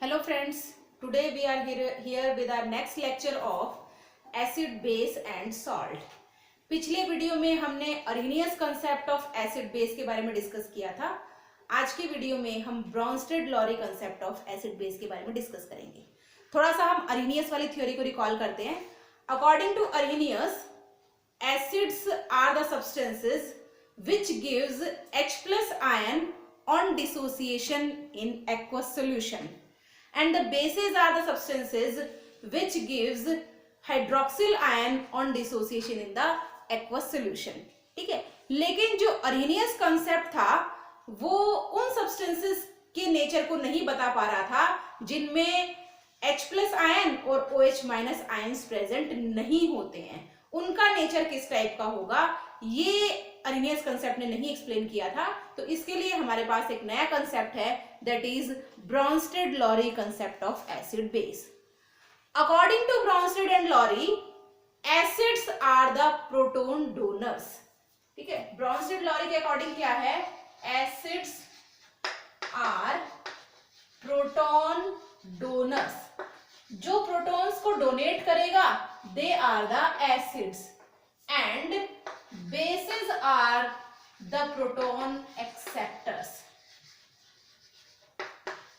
Hello friends, today we are here with our next lecture of acid, base and salt. पिछले video में हमने अर्हीनियस concept of acid base के बारे में discuss किया था. आज के वीडियो में हम Brønsted Lowry concept of acid base के बारे में डिस्कस करेंगे. थोड़ा सा हम अर्हीनियस वाली थ्योरी को रिकॉल करते हैं. According to Arrhenius, acids are the substances which gives H plus ion on dissociation in aqueous solution. And the bases are the substances which gives hydroxyl ion on dissociation in the aqueous solution. ठीक है, लेकिन जो अर्हीनियस concept था वो उन substances के nature को नहीं बता पा रहा था जिनमें H प्लस आयन और OH माइनस आयन्स प्रेजेंट नहीं होते हैं. उनका नेचर किस टाइप का होगा ये अर्हीनियस कंसेप्ट ने नहीं एक्सप्लेन किया था. तो इसके लिए हमारे पास एक नया कंसेप्ट है, that is Bronsted Lowry concept of acid base. According to Bronsted and Lowry, acids are the proton donors. ठीक है, ब्रॉन्स्टेड लॉरी के अकॉर्डिंग क्या है, एसिड्स आर प्रोटोन डोनर्स. जो प्रोटॉन्स को डोनेट करेगा they are the acids and bases are the proton acceptors.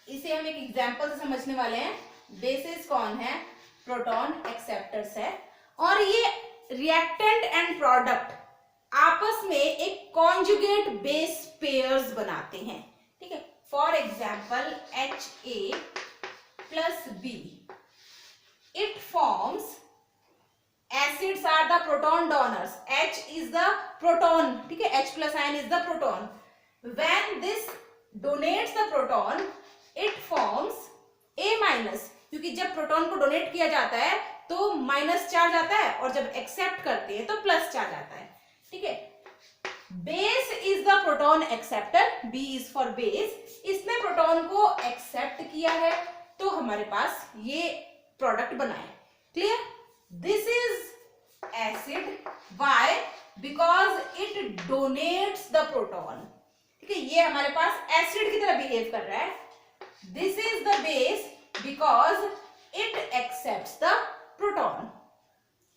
इसे हम एक एग्जांपल से समझने वाले हैं. बेसिस कौन है, प्रोटॉन एक्सेप्टर्स है. और ये रिएक्टेंट एंड प्रोडक्ट आपस में एक कॉन्जुगेट बेस पेयर्स बनाते हैं. ठीक है, for example Ha plus B, it forms, acids are the proton donors. H is the proton. ठीक है, H plus ion is the proton. When this donates the proton, it forms A minus. क्योंकि जब proton को donate किया जाता है तो minus charge आता है और जब एक्सेप्ट करते हैं तो प्लस चार्ज आता है. ठीक है, base is the proton acceptor. B is for base. इसने प्रोटॉन को एक्सेप्ट किया है तो हमारे पास ये प्रोडक्ट बना है. Clear? This is acid. Why? Because it donates the proton. ठीक है, ये हमारे पास एसिड की तरह बिहेव कर रहा है. This is the base because it accepts the proton.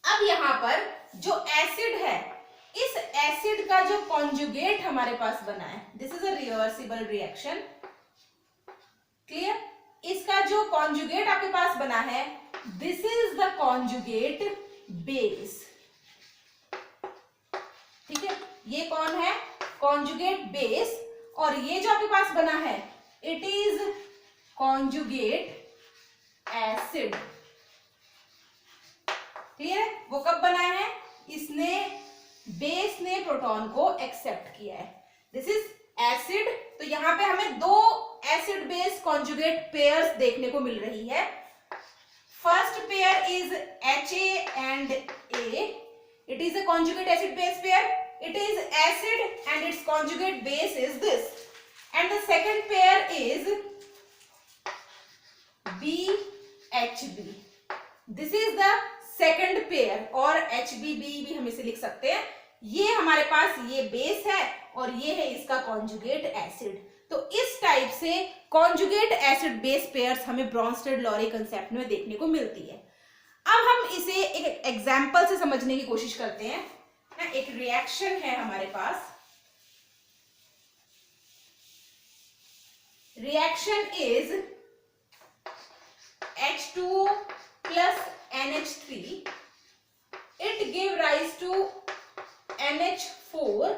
अब यहाँ पर जो एसिड है, इस एसिड का जो कॉन्जुगेट हमारे पास बना है, this is a reversible reaction. Clear? इसका जो कॉन्जुगेट आपके पास बना है, this is the conjugate base. ठीक है, ये कौन है, कॉन्जुगेट बेस. और ये जो आपके पास बना है, it is conjugate acid. Clear है? वो कब बना है, इसने बेस ने प्रोटॉन को एक्सेप्ट किया है. This is acid. तो यहां पे हमें दो एसिड बेस कॉन्जुगेट पेयर्स देखने को मिल रही है. First pair is Ha and A. It is a conjugate acid base pair. It is acid and its conjugate base is this. And the second pair is BHB. This is the second pair और HBB भी हम इसे लिख सकते हैं. ये हमारे पास ये बेस है और ये है इसका कॉन्जुगेट एसिड. तो इस टाइप से कॉन्जुगेट एसिड बेस पेयर्स हमें ब्रॉन्स्टेड लॉरी कंसेप्ट में देखने को मिलती है. अब हम इसे एक एग्जांपल से समझने की कोशिश करते हैं. एक रिएक्शन है हमारे पास. Reaction is H2O plus NH3. It give rise to NH4.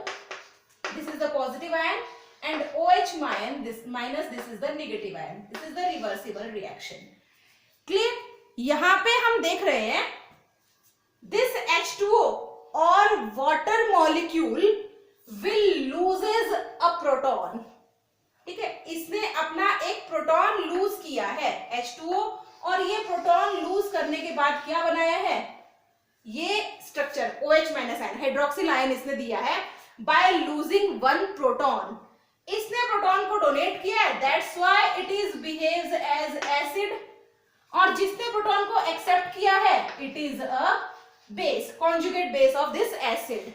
This is the positive ion. And OH minus this is the negative ion. This is the reversible reaction. Clear? यहाँ पे हम देख रहे हैं this H2O और water molecule will loses a proton. ठीक है, इसने अपना एक प्रोटॉन लूज किया है H2O और ये प्रोटॉन लूज करने के बाद क्या बनाया है, ये structure OH minus ion, hydroxyl ion इसने दिया है by losing one proton. इसने प्रोटॉन को डोनेट किया है, that's why it is behaves as acid. और जिसने प्रोटॉन को एक्सेप्ट किया है, it is a base, conjugate base of this acid.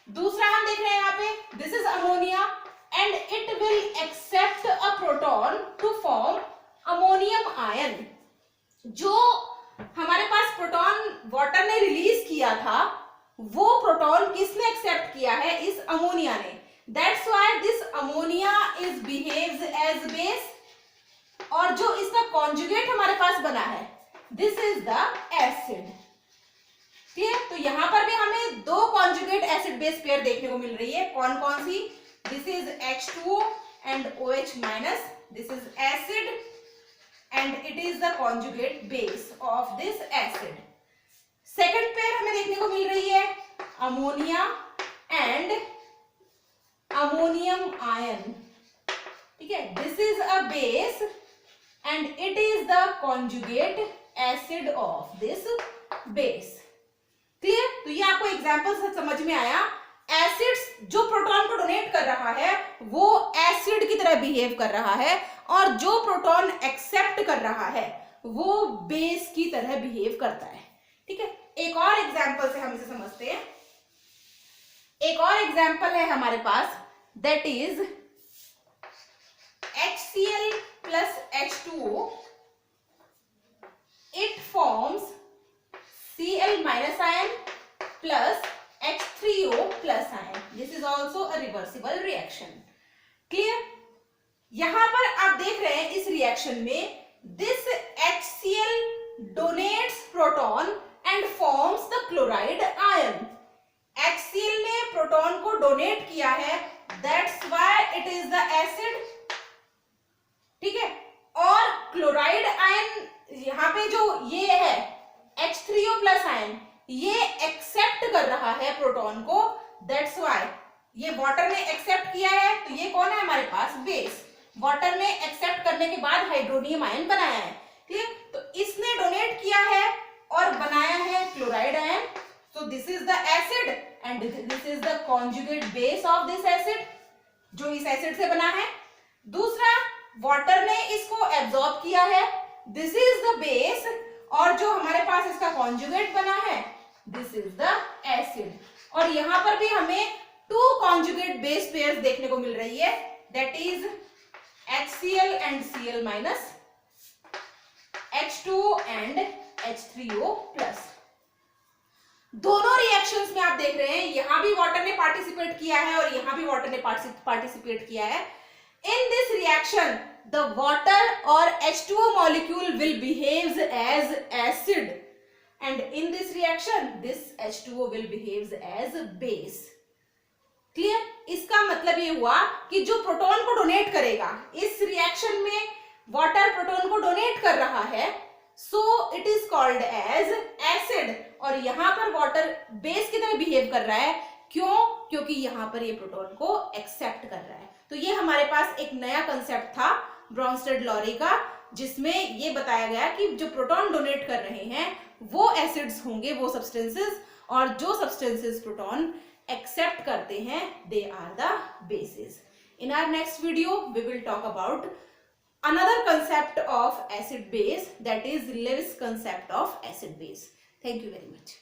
दूसरा हम देख रहे हैं यहाँ पे, this is ammonia and it will accept a proton to form ammonium ion, जो हमारे पास प्रोटॉन वाटर ने रिलीज किया था, वो प्रोटॉन किसने एक्सेप्ट किया है? इस अमोनिया ने। That's why this ammonia is behaves as base, और जो इसका कॉन्जुगेट हमारे पास बना है, दिस इज द एसिड। ठीक है, तो यहां पर भी हमें दो कॉन्जुगेट एसिड बेस पेयर देखने को मिल रही है। कौन कौन सी? This is H2O and OH minus. This is acid and it is the conjugate base of this acid. Second pair हमें देखने को मिल रही है अमोनिया एंड अमोनियम आयन। ठीक है, this is a base and it is the conjugate acid of this base. Clear? तो ये आपको एग्जांपल से समझ में आया। एसिड्स जो प्रोटॉन को डोनेट कर रहा है वो एसिड की तरह बिहेव कर रहा है, और जो प्रोटॉन एक्सेप्ट कर रहा है वो बेस की तरह बिहेव करता है। ठीक है, एक और एग्जांपल से हम इसे समझते हैं। एक और एग्जांपल है हमारे पास, that is HCl plus H2O. It forms Cl minus ion plus H3O plus ion. This is also a reversible reaction. Clear? यहां पर आप देख रहे हैं इस रिएक्शन में this HCl donates proton and forms the chloride ion. HCl ने proton को डोनेट किया है, that's why it is the acid. ठीक है, और क्लोराइड आयन यहाँ पे जो ये है H3O प्लस आयन, ये एक्सेप्ट कर रहा है प्रोटॉन को, दैट्स व्हाई ये वाटर ने एक्सेप्ट किया है, तो ये कौन है हमारे पास? बेस। वाटर ने एक्सेप्ट करने के बाद हाइड्रोनियम आयन बनाया है। ठीक है, तो इसने डोनेट किया है और बनाया है chloride ion, so this is the acid and this is the conjugate base of this acid, जो इस एसिड से बना है। दूसरा, वाटर ने इसको एब्जॉर्ब किया है, दिस इज द बेस, और जो हमारे पास इसका कॉन्जुगेट बना है, दिस इज द एसिड। और यहां पर भी हमें टू कॉन्जुगेट बेस पेयर्स देखने को मिल रही है, that is HCl and Cl minus, H2O and H3O plus। दोनों रिएक्शंस में आप देख रहे हैं, यहां भी वाटर ने पार्टिसिपेट किया है और यहां भी वाटर ने पार्टिसिपेट किया है। In this reaction, the water or H2O molecule will behaves as acid, and in this reaction, this H2O will behaves as base. Clear? इसका मतलब ये हुआ कि जो प्रोटॉन को डोनेट करेगा, इस रिएक्शन में वाटर प्रोटॉन को डोनेट कर रहा है, so it is called as acid, और यहाँ पर वाटर बेस की तरह बिहेव कर रहा है। क्यों? क्योंकि यहाँ पर ये प्रोटॉन को एक्सेप्ट कर रहा है। तो ये हमारे पास एक नया कंसेप्ट था ब्रॉन्स्टेड लॉरी का, जिसमें ये बताया गया कि जो प्रोटॉन डोनेट कर रहे हैं वो एसिड्स होंगे, वो सब्सटेंसेस, और जो सब्सटेंसेस प्रोटॉन एक्सेप्ट करते हैं, they are the bases. In our next video we will talk about another concept of acid base, that is Lewis concept of acid base. Thank you very much.